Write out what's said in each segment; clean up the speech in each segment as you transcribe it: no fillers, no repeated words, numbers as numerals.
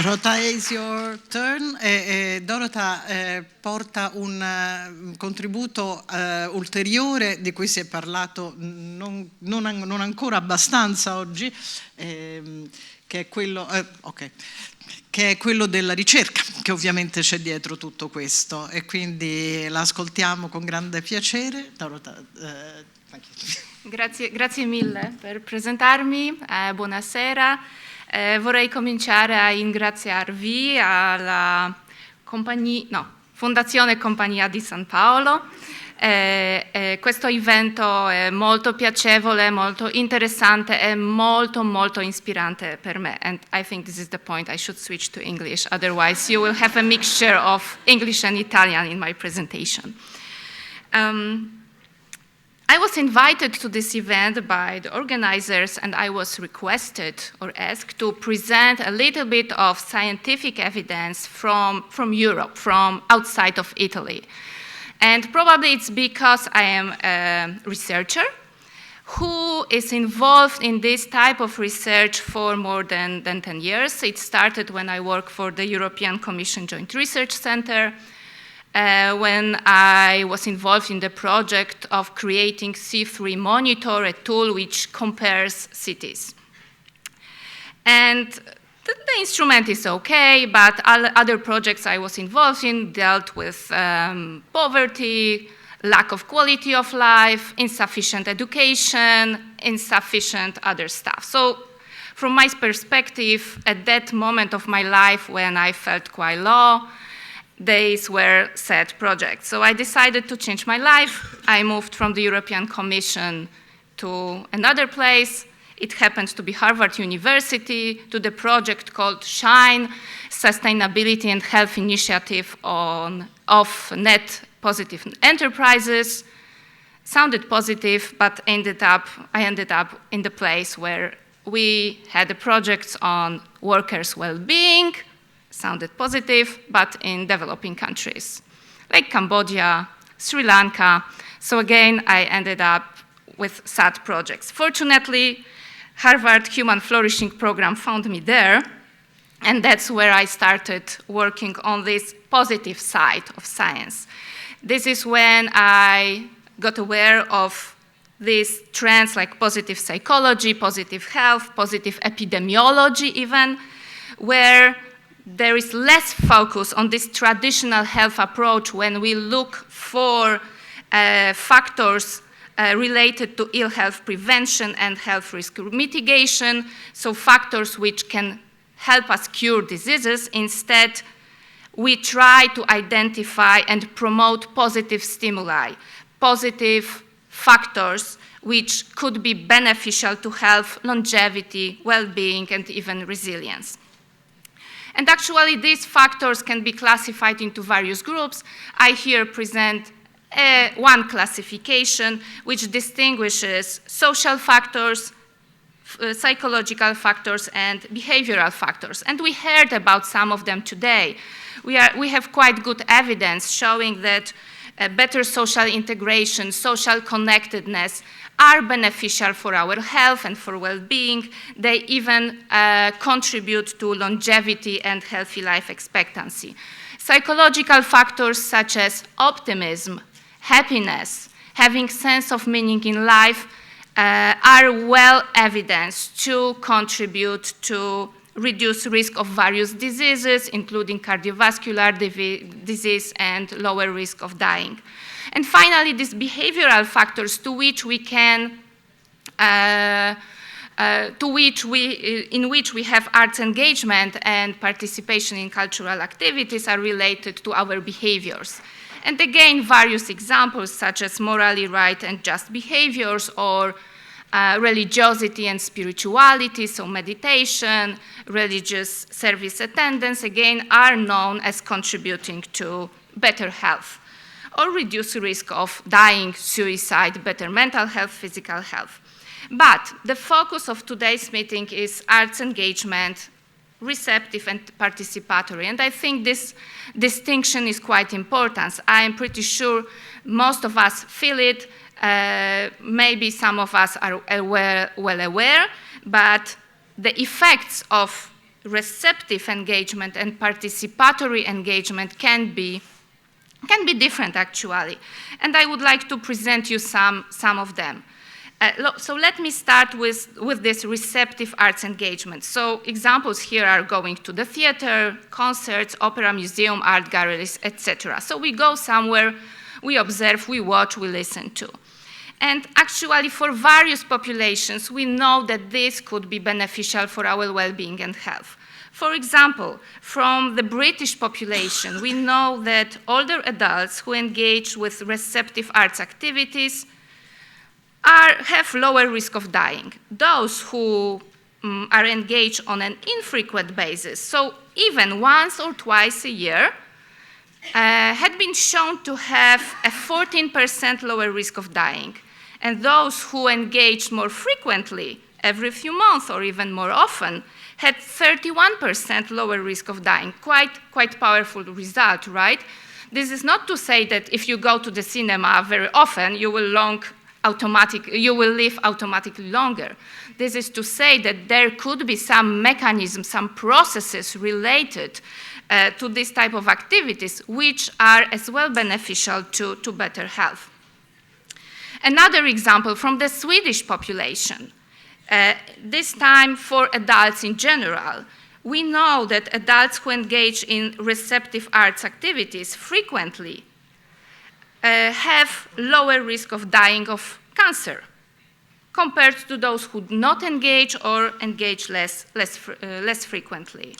Dorota, is your turn. Dorota porta un contributo ulteriore di cui si è parlato non ancora abbastanza oggi, che è quello, che è quello della ricerca, che ovviamente c'è dietro tutto questo, e quindi l'ascoltiamo con grande piacere. Dorota, Grazie mille per presentarmi, buonasera. Vorrei cominciare a ringraziarvi alla Fondazione Compagnia di San Paolo. Questo evento è molto piacevole, molto interessante e molto ispirante per me. And I think this is the point. I should switch to English, otherwise you will have a mixture of English and Italian in my presentation. I was invited to this event by the organizers, and I was requested or asked to present a little bit of scientific evidence from Europe, from outside of Italy. And probably it's because I am a researcher who is involved in this type of research for more than 10 years. It started when I worked for the European Commission Joint Research Center, when I was involved in the project of creating C3 Monitor, a tool which compares cities. And the instrument is okay, but other projects I was involved in dealt with poverty, lack of quality of life, insufficient education, insufficient other stuff. So from my perspective, at that moment of my life when I felt quite low, these were sad projects. So I decided to change my life. I moved from the European Commission to another place. It happens to be Harvard University, to the project called SHINE, Sustainability and Health Initiative of Net Positive Enterprises. Sounded positive, but I ended up in the place where we had the projects on workers' well-being. Sounded positive, but in developing countries, like Cambodia, Sri Lanka. So again, I ended up with sad projects. Fortunately, Harvard Human Flourishing Program found me there, and that's where I started working on this positive side of science. This is when I got aware of these trends like positive psychology, positive health, positive epidemiology even, where there is less focus on this traditional health approach when we look for factors related to ill health prevention and health risk mitigation, so factors which can help us cure diseases. Instead, we try to identify and promote positive stimuli, positive factors which could be beneficial to health, longevity, well-being, and even resilience. And actually, these factors can be classified into various groups. I here present one classification which distinguishes social factors, psychological factors, and behavioral factors. And we heard about some of them today. We have quite good evidence showing that better social integration, social connectedness are beneficial for our health and for well-being. They even contribute to longevity and healthy life expectancy. Psychological factors such as optimism, happiness, having sense of meaning in life are well evidenced to contribute to reduce risk of various diseases, including cardiovascular disease and lower risk of dying. And finally, these behavioral factors in which we have arts engagement and participation in cultural activities are related to our behaviors. And again, various examples such as morally right and just behaviors, or religiosity and spirituality, so meditation, religious service attendance, again, are known as contributing to better health or reduce risk of dying, suicide, better mental health, physical health. But the focus of today's meeting is arts engagement, receptive and participatory. And I think this distinction is quite important. I am pretty sure most of us feel it. Maybe some of us are well aware, but the effects of receptive engagement and participatory engagement can be different, actually. And I would like to present you some of them. So let me start with this receptive arts engagement. So examples here are going to the theater, concerts, opera, museum, art galleries, etc. So we go somewhere, we observe, we watch, we listen to. And actually, for various populations, we know that this could be beneficial for our well-being and health. For example, from the British population, we know that older adults who engage with receptive arts activities have lower risk of dying. Those who are engaged on an infrequent basis, so even once or twice a year, had been shown to have a 14% lower risk of dying. And those who engaged more frequently, every few months or even more often, had 31% lower risk of dying. Quite powerful result, right? This is not to say that if you go to the cinema very often, you will live automatically longer. This is to say that there could be some mechanisms, some processes related to this type of activities, which are as well beneficial to better health. Another example from the Swedish population, this time for adults in general. We know that adults who engage in receptive arts activities frequently have lower risk of dying of cancer compared to those who do not engage or engage less frequently.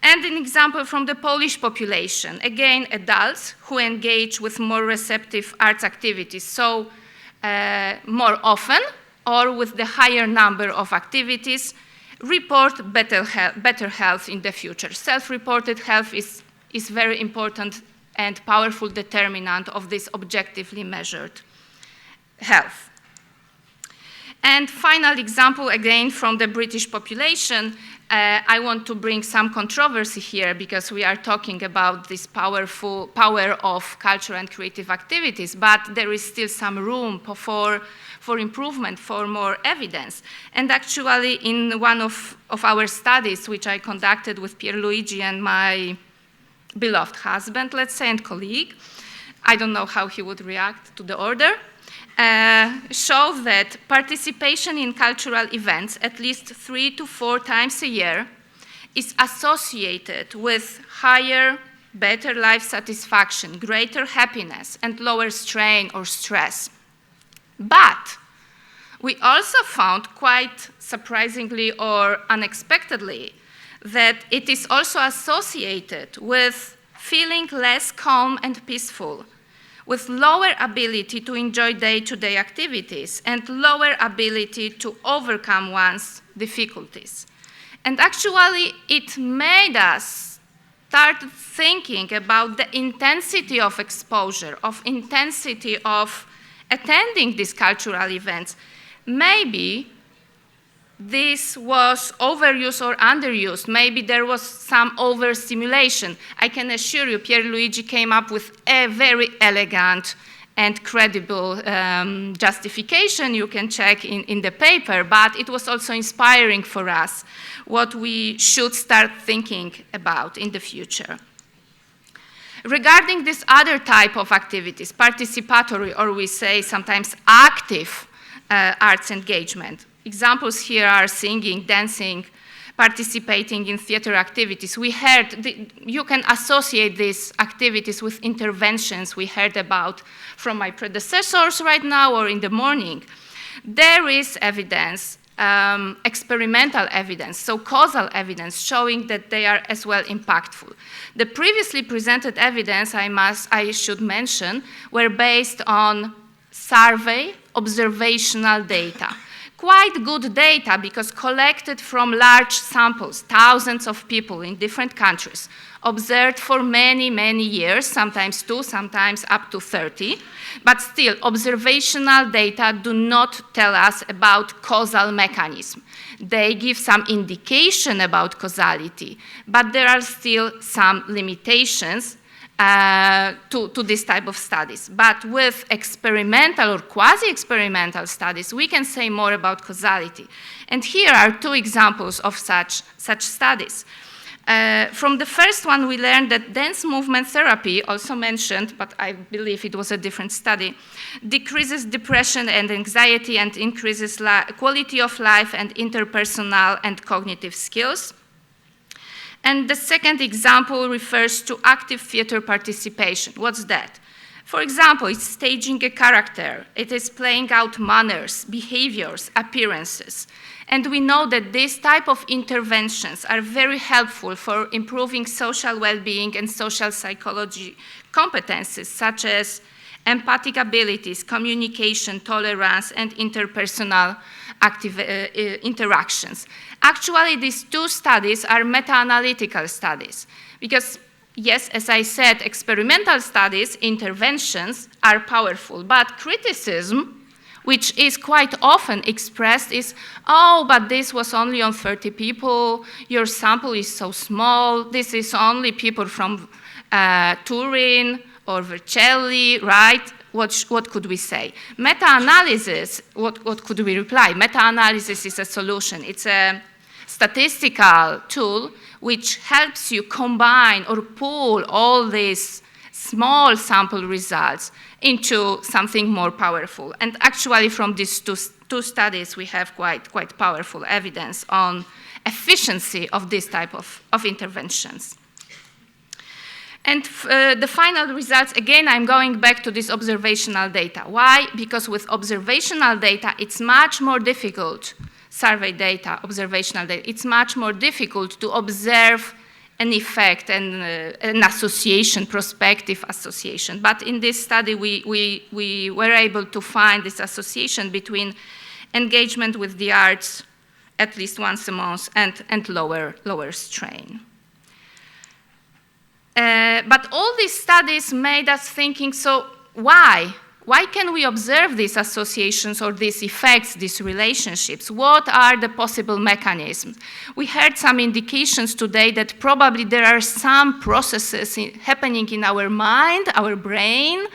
And an example from the Polish population, again, adults who engage with more receptive arts activities, so more often or with the higher number of activities, report better health in the future. Self-reported health is very important and powerful determinant of this objectively measured health. And final example, again, from the British population. I want to bring some controversy here because we are talking about this power of cultural and creative activities, but there is still some room for improvement, for more evidence. And actually, in one of our studies, which I conducted with Pierluigi and my beloved husband, let's say, and colleague, I don't know how he would react to the order, shows that participation in cultural events at least 3 to 4 times a year is associated with higher, better life satisfaction, greater happiness, and lower strain or stress. But we also found, quite surprisingly or unexpectedly, that it is also associated with feeling less calm and peaceful, with lower ability to enjoy day-to-day activities and lower ability to overcome one's difficulties. And actually, it made us start thinking about the intensity of exposure, of intensity of attending these cultural events. Maybe this was overused or underused. Maybe there was some overstimulation. I can assure you, Pierluigi came up with a very elegant and credible justification. You can check in the paper, but it was also inspiring for us what we should start thinking about in the future. Regarding this other type of activities, participatory, or we say sometimes active arts engagement, examples here are singing, dancing, participating in theater activities. We heard, you can associate these activities with interventions we heard about from my predecessors right now or in the morning. There is evidence, experimental evidence, so causal evidence, showing that they are as well impactful. The previously presented evidence, I should mention, were based on survey, observational data. Quite good data because collected from large samples, thousands of people in different countries, observed for many, many years, sometimes 2, sometimes up to 30. But still, observational data do not tell us about causal mechanism. They give some indication about causality, but there are still some limitations to this type of studies. But with experimental or quasi-experimental studies, we can say more about causality. And here are two examples of such studies. From the first one, we learned that dance movement therapy, also mentioned, but I believe it was a different study, decreases depression and anxiety and increases quality of life and interpersonal and cognitive skills. And the second example refers to active theater participation. What's that? For example, it's staging a character. It is playing out manners, behaviors, appearances. And we know that this type of interventions are very helpful for improving social well-being and social psychology competencies, such as empathic abilities, communication, tolerance, and interpersonal interactions. Actually, these two studies are meta-analytical studies because, yes, as I said, experimental studies, interventions are powerful, but criticism, which is quite often expressed, is, oh, but this was only on 30 people, your sample is so small, this is only people from Turin or Vercelli, right? What could we say? Meta-analysis, what could we reply? Meta-analysis is a solution. It's a statistical tool which helps you combine or pool all these small sample results into something more powerful. And actually from these two studies, we have quite powerful evidence on efficiency of this type of interventions. And the final results, again, I'm going back to this observational data. Why? Because with observational data, it's much more difficult, survey data, observational data, it's much more difficult to observe an effect and an association, prospective association. But in this study, we were able to find this association between engagement with the arts at least once a month and lower strain. But all these studies made us thinking, so why? Why can we observe these associations or these effects, these relationships? What are the possible mechanisms? We heard some indications today that probably there are some processes happening in our mind, our brain,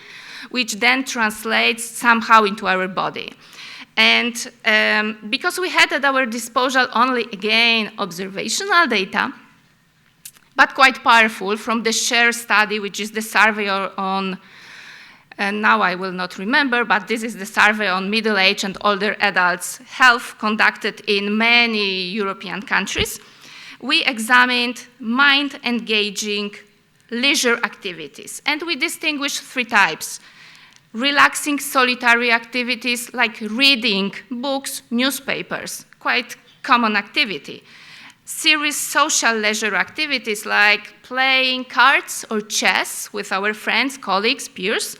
which then translates somehow into our body. And because we had at our disposal only, again, observational data, but quite powerful from the SHARE study, which is the survey on, and now I will not remember, but this is the survey on middle-aged and older adults' health conducted in many European countries. We examined mind-engaging leisure activities, and we distinguished three types. Relaxing solitary activities like reading books, newspapers, quite common activity. Serious social leisure activities like playing cards or chess with our friends, colleagues, peers,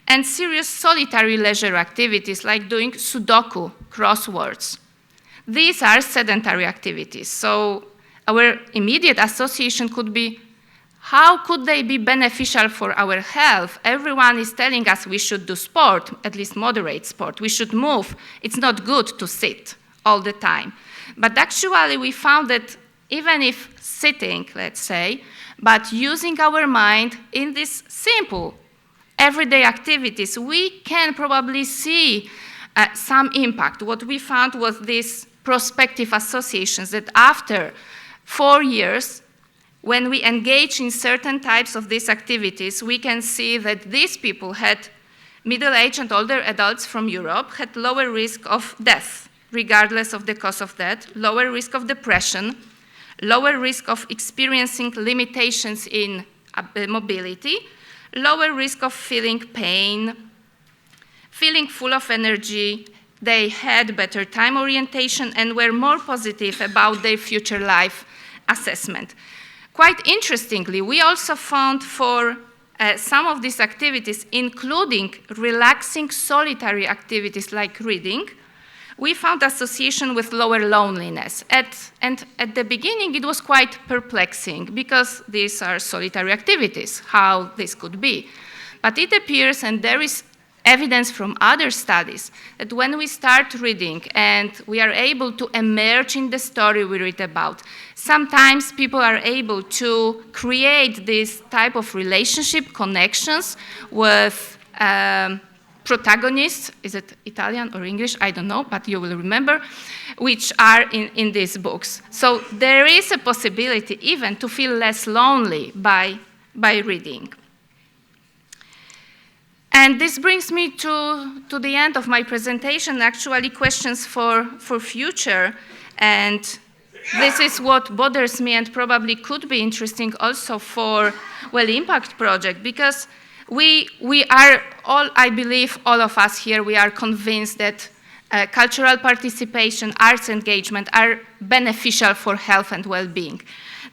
and serious solitary leisure activities like doing Sudoku, crosswords. These are sedentary activities, so our immediate association could be, how could they be beneficial for our health? Everyone is telling us we should do sport, at least moderate sport. We should move. It's not good to sit all the time. But actually, we found that even if sitting, let's say, but using our mind in these simple everyday activities, we can probably see some impact. What we found was these prospective associations that after 4 years, when we engage in certain types of these activities, we can see that these people had, middle-aged and older adults from Europe, had lower risk of death, regardless of the cause of death, lower risk of depression, lower risk of experiencing limitations in mobility, lower risk of feeling pain, feeling full of energy. They had better time orientation and were more positive about their future life assessment. Quite interestingly, we also found for some of these activities, including relaxing solitary activities like reading, we found association with lower loneliness. And at the beginning, it was quite perplexing because these are solitary activities, how this could be. But it appears, and there is evidence from other studies that when we start reading and we are able to emerge in the story we read about, sometimes people are able to create this type of relationship, connections with protagonists, is it Italian or English? I don't know, but you will remember, which are in these books. So there is a possibility even to feel less lonely by reading. And this brings me to the end of my presentation, actually questions for future. And this is what bothers me and probably could be interesting also for, well, impact project, because we are all, I believe, all of us here, we are convinced that cultural participation, arts engagement are beneficial for health and well-being.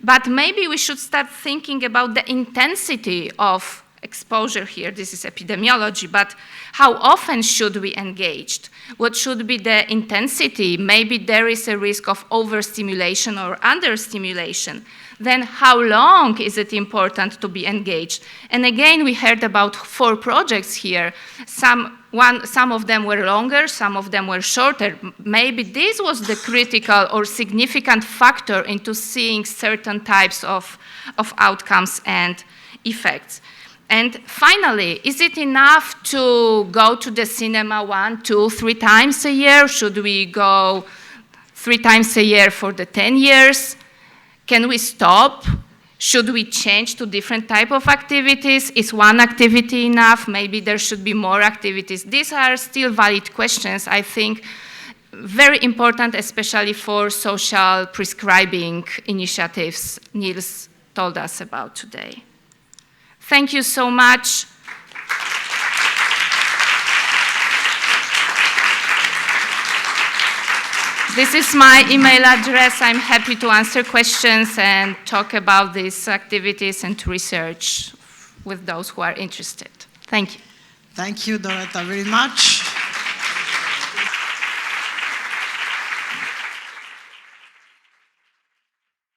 But maybe we should start thinking about the intensity of exposure here. This is epidemiology, but how often should we engage? What should be the intensity? Maybe there is a risk of overstimulation or understimulation. Then how long is it important to be engaged? And again, we heard about 4 projects here. Some of them were longer, some of them were shorter. Maybe this was the critical or significant factor into seeing certain types of outcomes and effects. And finally, is it enough to go to the cinema 1, 2, 3 times a year? Should we go 3 times a year for the 10 years? Can we stop? Should we change to different type of activities? Is one activity enough? Maybe there should be more activities. These are still valid questions, I think, very important, especially for social prescribing initiatives Niels told us about today. Thank you so much. This is my email address. I'm happy to answer questions and talk about these activities and research with those who are interested. Thank you. Thank you, Dorota, very much.